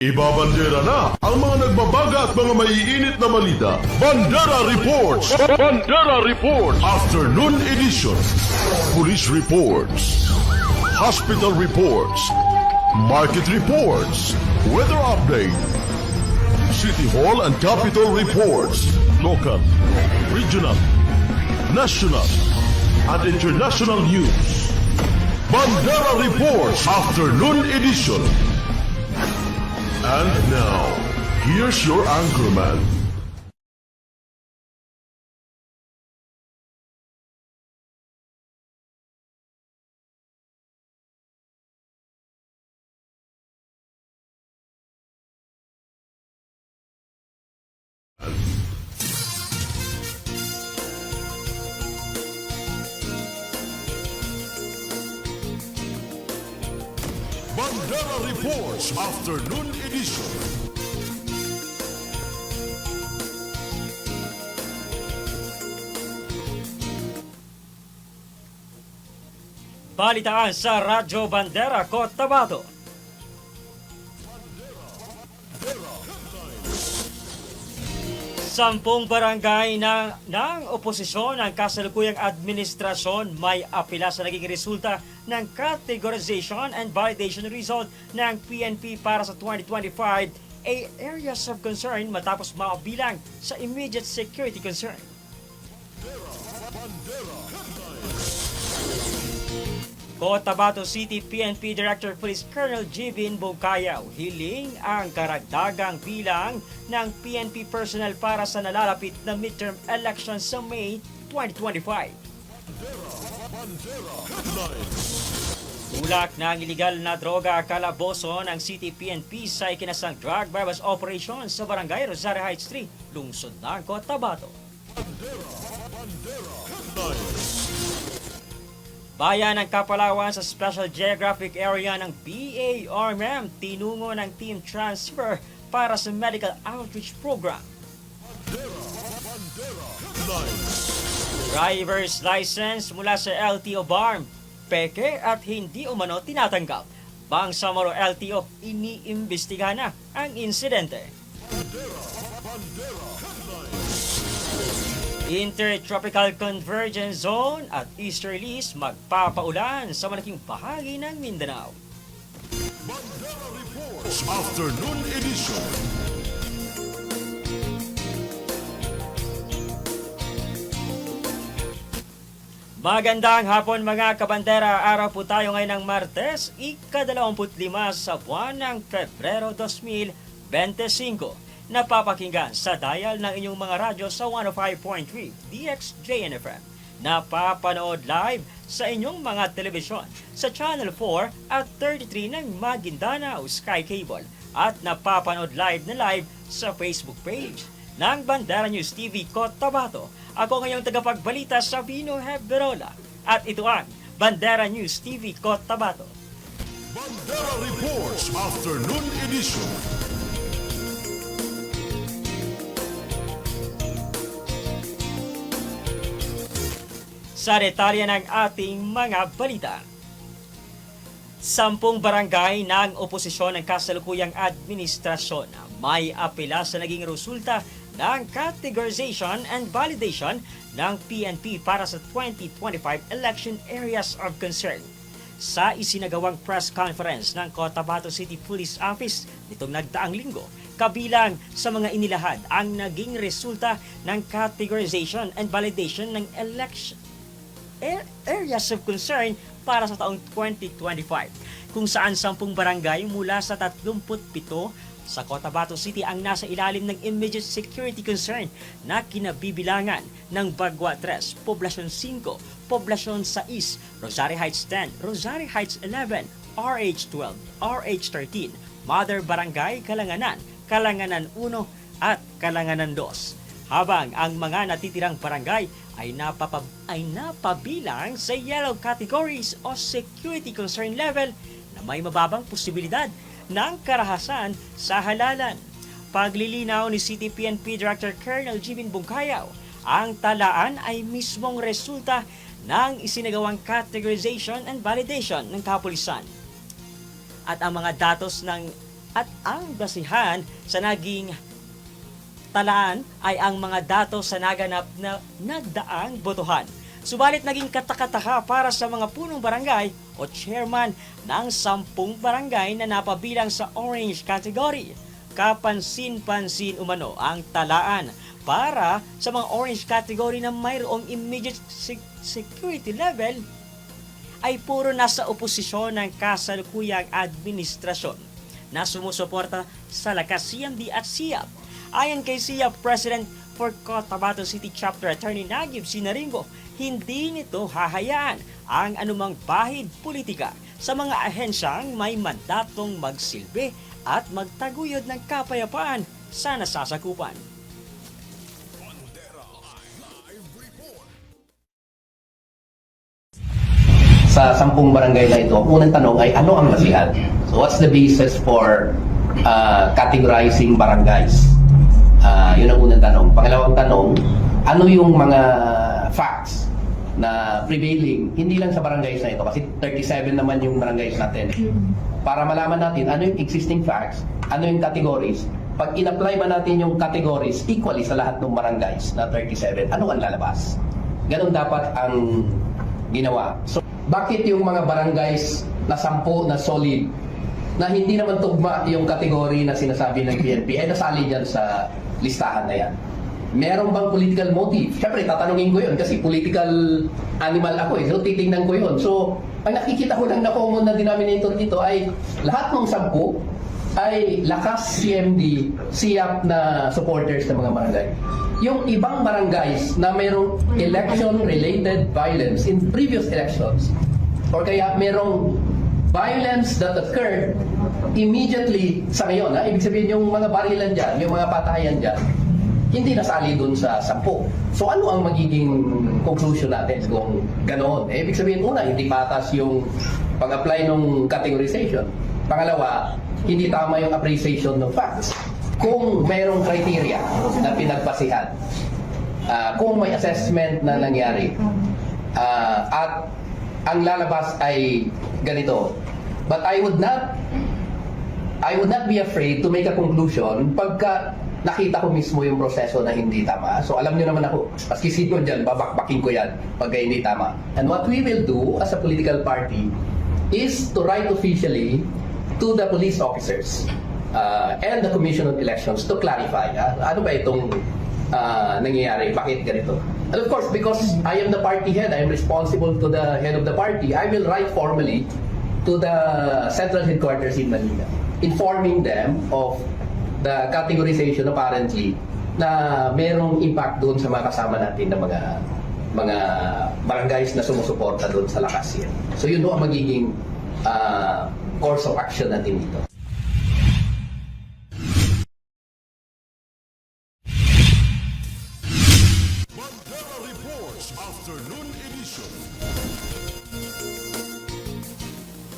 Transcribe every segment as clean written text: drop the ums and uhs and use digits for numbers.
Ibabandera na ang mga nagbabaga at mga maiinit na balita. Bandera Reports! Bandera Reports! Afternoon Edition. Police Reports. Hospital Reports. Market Reports. Weather Update. City Hall and Capitol Reports. Local, regional, national, and international news. Bandera Reports Afternoon Edition. And now, here's your anchorman. Bandera Reports Afternoon Edition. Balitaan sa Radyo Bandera, Cotabato. Sampung barangay ng oposisyon ng kasalukuyang administrasyon may apila sa naging resulta ng categorization and validation result ng PNP para sa 2025 areas of concern matapos mabilang sa immediate security concern. Cotabato City PNP Director Police Colonel Jivin Bongkayaw hiling ang karagdagang bilang ng PNP personnel para sa nalalapit na midterm elections sa May 2025. Tulak ng iligal na droga kalaboso ng City PNP sa ikinasang drug bypass operation sa Barangay Rosario Heights 3, lungsod ng Cotabato. Bayan ng Kapalawan sa Special Geographic Area ng BARMM tinungo ng team transfer para sa medical outreach program. Driver's license mula sa LTO BARM, peke at hindi umano tinatanggap. Bangsamoro LTO, iniimbestigahan na ang insidente. Intertropical Convergence Zone at Easterlies magpapaulan sa malaking bahagi ng Mindanao. Bandera Reports Afternoon Edition. Magandang hapon mga kabandera, araw po tayo ngayon ng Martes, ika-25 sa buwan ng Pebrero 2025. Napapakinggan sa dial ng inyong mga radyo sa 105.3 DXJNFM. Napapanood live sa inyong mga telebisyon sa Channel 4 at 33 ng Maguindanao Sky Cable at napapanood live sa Facebook page ng Bandera News TV Cotabato. Ako ngayong tagapagbalita sa Vino Hebrerola at ito ang Bandera News TV Cotabato. Bandera Reports Afternoon Edition. Sa detalye ng ating mga balita. 10 barangay ng oposisyon ng kasalukuyang administrasyon may apela sa naging resulta ng categorization and validation ng PNP para sa 2025 election areas of concern. Sa isinagawang press conference ng Cotabato City Police Office nitong nagdaang linggo, kabilang sa mga inilahad ang naging resulta ng categorization and validation ng election areas of concern para sa taong 2025, kung saan 10 barangay mula sa 37 sa Cotabato City ang nasa ilalim ng immediate security concern na kinabibilangan ng Bagwa 3, Poblasyon 5, Poblasyon 6, Rosario Heights 10, Rosario Heights 11, RH 12, RH 13, Mother Barangay Kalanganan, Kalanganan 1 at Kalanganan 2. Habang ang mga natitirang barangay ay napabilang sa yellow categories o security concern level na may mababang posibilidad ng karahasan sa halalan. Paglilinaw ni City PNP Director Colonel Jivin Bongkayaw, ang talaan ay mismong resulta ng isinagawang categorization and validation ng kapulisan. At ang mga datos ng at ang basihan sa naging talaan ay ang mga datos sa naganap na nagdaang botohan. Subalit naging katakataka para sa mga punong barangay o chairman ng 10 barangay na napabilang sa orange category. Kapansin-pansin umano ang talaan para sa mga orange category na mayroong immediate security level ay puro nasa oposisyon ng kasalukuyang administrasyon na sumusuporta sa lakas CMD at SIAP. Ayon kay SIAP President for Cotabato City Chapter Attorney Nagib Sinaringo, hindi nito hahayaan ang anumang bahid politika sa mga ahensyang may mandatong magsilbi at magtaguyod ng kapayapaan sa nasasakupan. Sa 10 barangay na ito, ang unang tanong ay ano ang basihan? So what's the basis for categorizing barangays? Yun ang unang tanong. Pangalawang tanong, ano yung mga facts na prevailing, hindi lang sa barangays na ito, kasi 37 naman yung barangays natin. Para malaman natin ano yung existing facts, ano yung categories, pag in-apply ba natin yung categories equally sa lahat ng barangays na 37, ano ang lalabas? Ganun dapat ang ginawa. So, bakit yung mga barangays na 10 na solid, na hindi naman tugma yung kategory na sinasabi ng PNP, ay nasali dyan sa listahan na yan? Meron bang political motive? Siyempre, tatanungin ko yun kasi political animal ako eh. So, titingnan ko yun. So, ang nakikita ko lang na common na denominator dito ay lahat ng 10 ay lakas CMD, SIAP na supporters ng mga barangay. Yung ibang barangays na mayroong election-related violence in previous elections or kaya mayroong violence that occurred immediately sa ngayon, ibig sabihin yung mga barilan dyan, yung mga patayan dyan, hindi nasali dun sa 10. So ano ang magiging conclusion natin kung ganoon? Ibig sabihin, una, hindi patas yung pag-apply ng categorization. Pangalawa, hindi tama yung appreciation ng facts. Kung mayroong criteria na pinagpasihan, kung may assessment na nangyari, at ang lalabas ay ganito. But I would not be afraid to make a conclusion pagka nakita ko mismo yung proseso na hindi tama. So alam niyo naman ako, maski sino dyan, babakbakin ko yan pagka hindi tama. And what we will do as a political party is to write officially to the police officers and the Commission on Elections to clarify ano ba itong nangyayari, bakit ganito. And of course, because I am the party head, I am responsible to the head of the party, I will write formally to the central headquarters in Manila, informing them of the categorization apparently na merong impact doon sa mga kasama natin na mga barangays na sumusuporta doon sa lakas yan. So yun ang magiging course of action natin dito. Bandera Reports Afternoon Edition.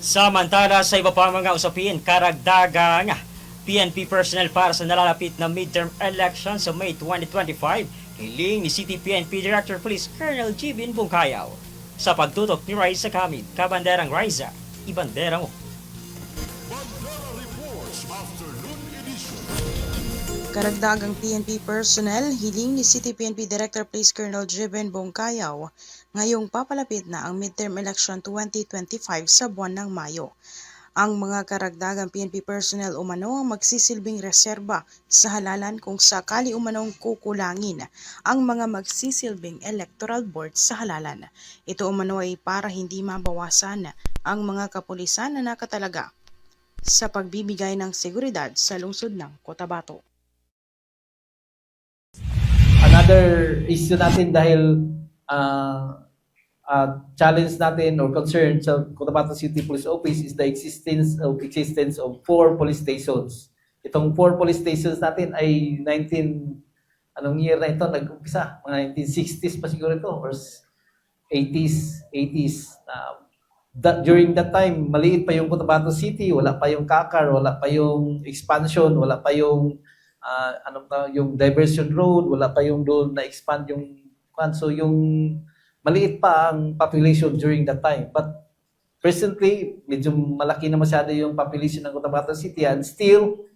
Samantala sa iba pa mga usapin, karagdagang PNP personnel para sa nalalapit na midterm election sa May 2025, hiling ni City PNP Director Police Colonel Jibin Bungkayaw. Sa pagtutok ni Raisa Kamid, Kabanderang Raisa, ibandera mo. Bandera Reports Afternoon Edition. Karagdagang PNP personnel, hiling ni City PNP Director Police Colonel Jibin Bungkayaw ngayong papalapit na ang midterm election 2025 sa buwan ng Mayo. Ang mga karagdagang PNP personnel umano ang magsisilbing reserba sa halalan kung sakali umanong kukulangin ang mga magsisilbing electoral board sa halalan. Ito umano ay para hindi mabawasan ang mga kapulisan na nakatalaga sa pagbibigay ng seguridad sa lungsod ng Cotabato. Another issue natin dahil challenge natin or concern sa Cotabato City Police Office is the existence of 4 police stations. Itong 4 police stations natin ay anong year na ito nag-umpisa? Mga 1960s pa siguro ito or 80s. During that time, maliit pa yung Cotabato City, wala pa yung CACAR, wala pa yung expansion, wala pa yung yung diversion road, wala pa yung doon na expand yung so yung maliit pa ang population during that time. But Presently, medyo malaki na masyado yung population ng Cotabato City and still,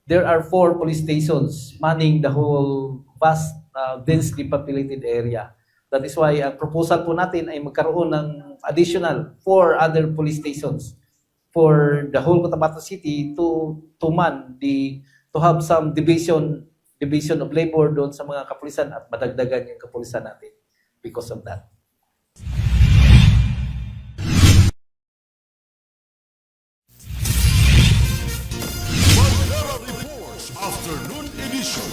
there are 4 police stations manning the whole vast, densely populated area. That is why ang proposal po natin ay magkaroon ng additional 4 other police stations for the whole Cotabato City to have some division of labor doon sa mga kapulisan at madagdagan yung kapulisan natin because of that. Bandera Reports Afternoon Edition.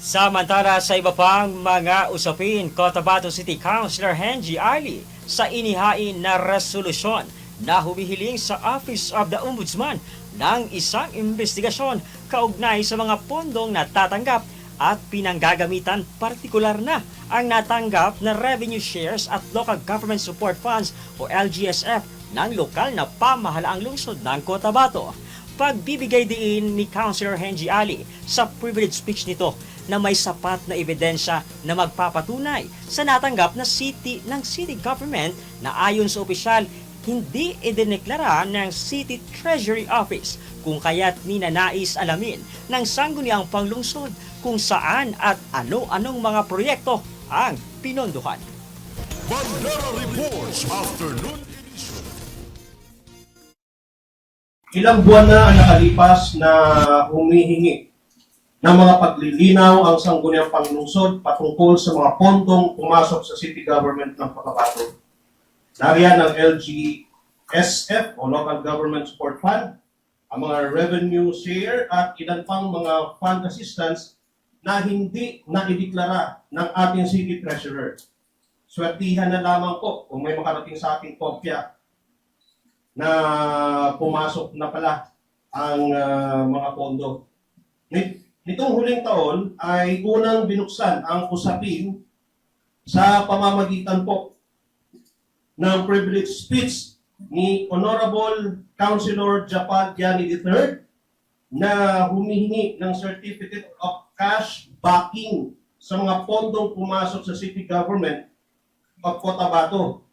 Samantala sa iba pang mga usapin, Cotabato City Councilor Henry Ali sa inihain na resolusyon na humihiling sa Office of the Ombudsman ng isang investigasyon kaugnay sa mga pondong natatanggap at pinanggagamitan, partikular na ang natanggap na revenue shares at local government support funds o LGSF ng lokal na pamahalaang lungsod ng Cotabato. Pagbibigay din ni Councilor Henry Ali sa privilege speech nito na may sapat na ebidensya na magpapatunay sa natanggap na city government na ayon sa opisyal hindi idineklara ng City Treasury Office kung kaya't ninanais alamin ng sangguniang panglungsod kung saan at ano-anong mga proyekto ang pinondohan. Bandera Reports Afternoon Edition. Ilang buwan na ang nakalipas na humihingi ng mga paglilinaw ang sangguniang panglungsod patungkol sa mga pondong pumasok sa city government ng Cotabato. Nariyan ang LGSF o Local Government Support Fund, ang mga revenue share at ilan pang mga fund assistance na hindi naideklara ng ating city treasurer. Swertihan na lamang po kung may makarating sa ating kopya na pumasok na pala ang mga pondo. Nitong huling taon ay unang binuksan ang usapin sa pamamagitan po ng privilege speech ni Honorable Councilor Japal Diani III na humihingi ng Certificate of Cash Backing sa mga pondong pumasok sa City Government of Cotabato.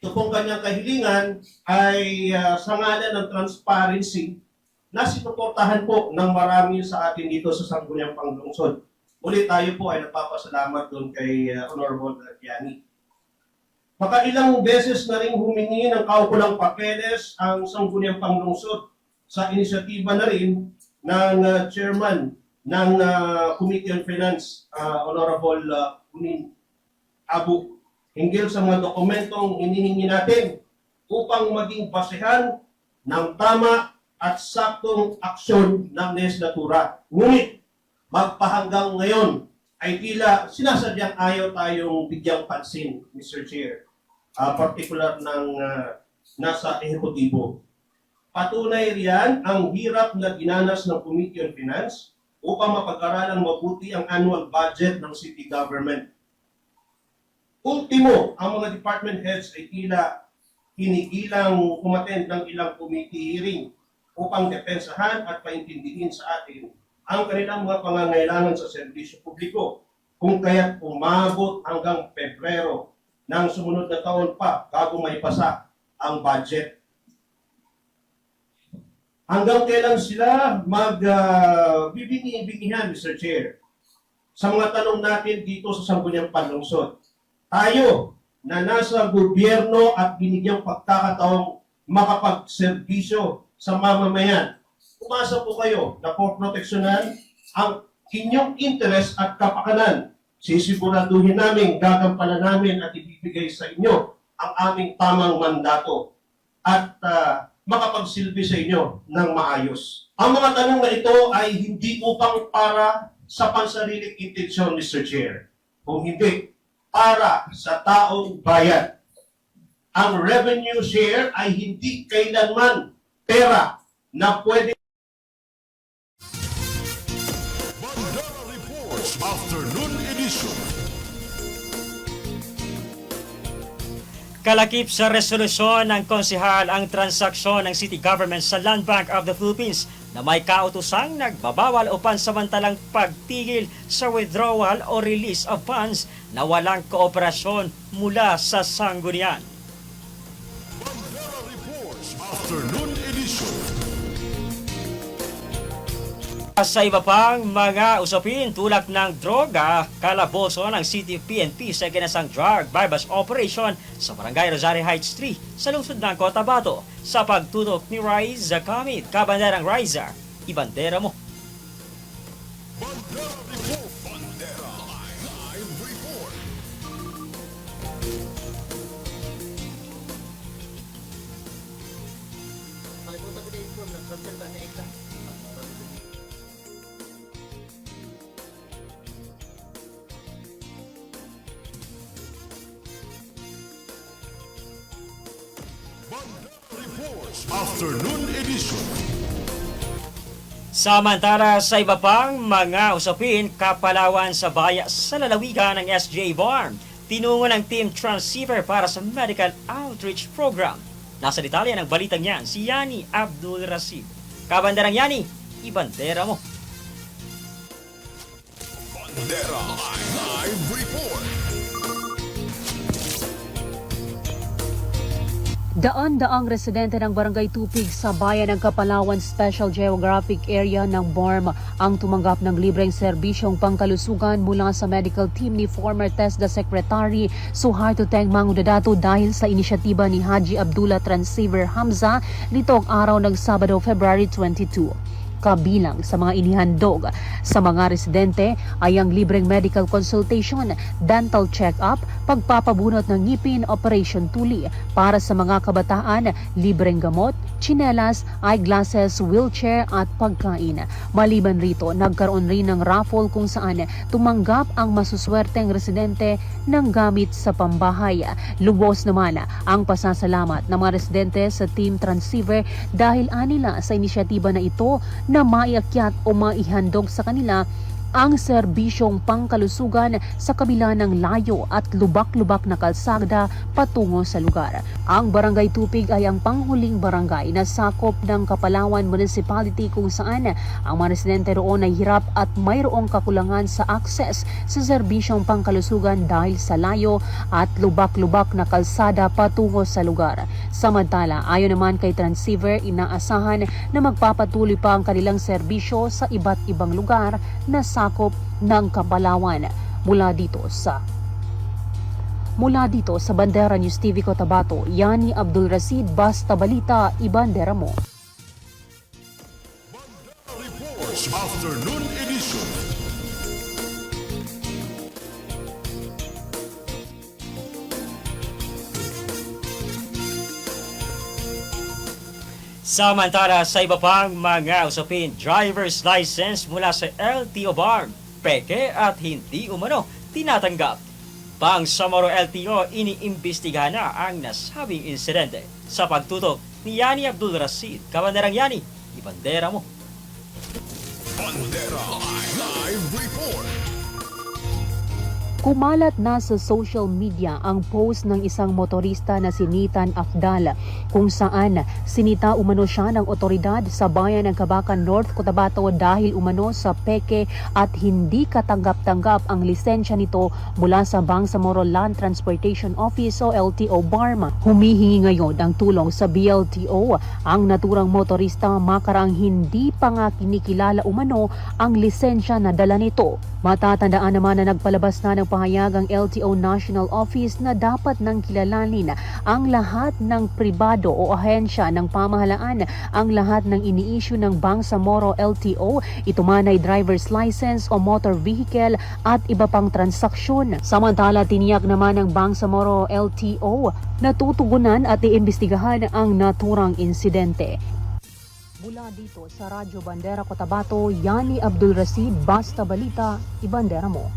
Ito pong kanyang kahilingan ay sa ngalan ng transparency na sinuportahan po ng marami sa atin dito sa Sangguniang Panglungsod. Ulit tayo po ay nagpapasalamat doon kay Honorable Diani. Makailang beses na rin humingi ng kaukulang papeles ang Sangguniang Panglungsod sa inisyatiba na rin ng chairman ng Committee on Finance, Honorable Unin Abu, hinggil sa mga dokumentong inihingi natin upang maging basehan ng tama at saktong aksyon ng legislatura. Ngunit, magpahanggang ngayon ay tila sinasadyang ayaw tayong bigyang pansin, Mr. Chair, particular ng nasa ehekutibo. Patunay riyan ang hirap na dinanas ng Committee on Finance upang mapag-aralang mabuti ang annual budget ng city government. Ultimo, ang mga department heads ay tila hinigilang umattend ng ilang committee hearing upang depensahan at paintindihin sa atin ang kanilang mga pangangailangan sa serbisyo publiko, kung kaya't umabot hanggang Pebrero ng sumunod na taon pa bago maipasa ang budget. Hanggang kailan sila magbibingi-bingihan, Mr. Chair? Sa mga tanong natin dito sa Sangguniang Panlungsod, tayo na nasa gobyerno at binigyang pagkakataong makapagserbisyo sa mamamayan, umasa po kayo na poproteksyonan ang inyong interes at kapakanan. Sisiguraduhin namin, gagampanan namin at ibibigay sa inyo ang aming tamang mandato at makapagsilbi sa inyo ng maayos. Ang mga tanong na ito ay hindi upang para sa pansariling intensyon, Mr. Chair. Kung hindi, para sa taong bayan. Ang revenue share ay hindi kailanman pera na pwede. Bandera Reports Afternoon Edition. Kalakip sa resolusyon ng konsehal ang transaksyon ng City Government sa Land Bank of the Philippines na may kautosang nagbabawal o pansamantalang pagtigil sa withdrawal o release of funds na walang kooperasyon mula sa sanggunian. Bandera Reports Afternoon Edition. Sa iba pang mga usapin tulak ng droga, kalaboso ng City PNP sa ikinasang drug bypass operation sa Barangay Rosario Heights 3 sa lungsod ng Cotabato sa pagtutok ni Riza Kamit. Kabanderang Riza, ibandera mo. Bandera Report. Bandera Live Report. Bandera Reports Afternoon Edition. Samantala sa iba pang mga usapin, kapalawan sa baya sa lalawigan ng SJ Farm, tinungo ng Team Transceiver para sa Medical Outreach Program. Nasa detalye ng balitang yan, si Yani Abdul Rasib. Kabanderang Yani, ibandera mo. Bandera Live Report. Daan-daang residente ng Barangay Tupig sa bayan ng Kapalawan Special Geographic Area ng BARM ang tumanggap ng libreng serbisyong pangkalusugan mula sa medical team ni former TESDA Secretary Suharto Teng Mangudadato dahil sa inisyatiba ni Haji Abdullah Transceiver Hamza nitong araw ng Sabado, February 22. Kabilang sa mga inihandog sa mga residente ay ang libreng medical consultation, dental check-up, pagpapabunot ng ngipin, operation tuli para sa mga kabataan, libreng gamot, tsinelas, eyeglasses, wheelchair at pagkain. Maliban rito, nagkaroon rin ng raffle kung saan tumanggap ang masuswerteng residente ng gamit sa pambahay. Lubos naman ang pasasalamat ng mga residente sa Team Transceiver dahil anila sa inisyatiba na ito na maiakyat o maihandog sa kanila ang serbisyong pangkalusugan sa kabila ng layo at lubak-lubak na kalsada patungo sa lugar. Ang Barangay Tupig ay ang panghuling barangay na sakop ng Kapalawan Municipality kung saan ang mga residente roon ay hirap at mayroong kakulangan sa akses sa serbisyong pangkalusugan dahil sa layo at lubak-lubak na kalsada patungo sa lugar. Samantala, ayon naman kay Transceiver, inaasahan na magpapatuloy pa ang kanilang serbisyo sa iba't ibang lugar na sakop ng Kapalawan. Mula dito sa Bandera News TV Cotabato, Yani Abdul Rasid, Basta Balita, ibandera mo. Bandera Reports Afternoon Edition. Samantala sa iba pang mga usapin, driver's license mula sa LTO BARM, peke at hindi umano tinatanggap. Bangsamoro LTO, iniimbestigahan na ang nasabing insidente. Sa pagtutok ni Yani Abdul Rasid, Kabanderang Yani, ibandera mo. Bandera Live Report. Kumalat na sa social media ang post ng isang motorista na si Nitan Afdal kung saan sinita umano siya ng otoridad sa bayan ng Cabacan North, Cotabato dahil umano sa peke at hindi katanggap-tanggap ang lisensya nito mula sa Bangsamoro Land Transportation Office o LTO BARM. Humihingi ngayon ng tulong sa BLTO ang naturang motorista makaraang hindi pa nga kinikilala umano ang lisensya na dala nito. Matatandaan naman na nagpalabas na ng pahayag ang LTO National Office na dapat nang kilalanin ang lahat ng pribado o ahensya ng pamahalaan, ang lahat ng ini-issue ng Bangsamoro LTO, ito man ay driver's license o motor vehicle at iba pang transaksyon. Samantala, tiniyak naman ng Bangsamoro LTO na tutugunan at iimbestigahan ang naturang insidente. Mula dito sa Radyo Bandera Cotabato, Yani Abdul Rasid, Basta Balita, ibandera mo.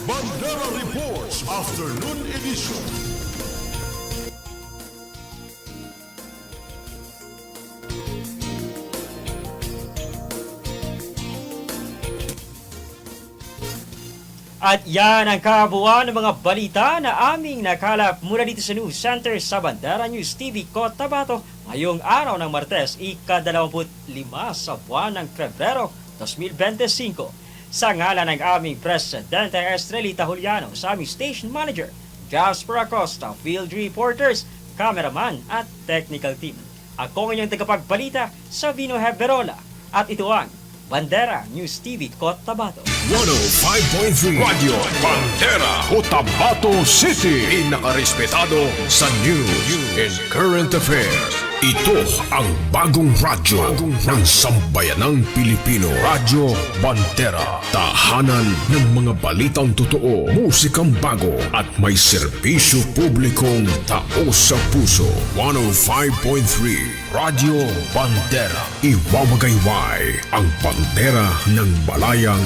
Bandera Reports Afternoon Edition. At yan ang kabuuan ng mga balita na aming nakalap mula dito sa News Center sa Bandera News TV Cotabato ngayong araw ng Martes, ika-25 sa buwan ng Pebrero 2025. Sa ngalan ng aming Presidente Estrelita Juliano, sa aming Station Manager, Jasper Acosta, Field Reporters, Cameraman at Technical Team. Ako ang inyong tagapagbalita, Savino Heberola, at ito ang Bandera News TV Cotabato. 105.3 Radyo Bandera Cotabato City. Pinakarespetado sa news and current affairs. Ito ang bagong radyo ng sambayanang Pilipino. Radyo Bandera. Tahanan ng mga balitang totoo, musikang bago at may serbisyo publikong taos sa puso. 105.3 Radyo Bandera. Iwawagayway ang bandera ng balayang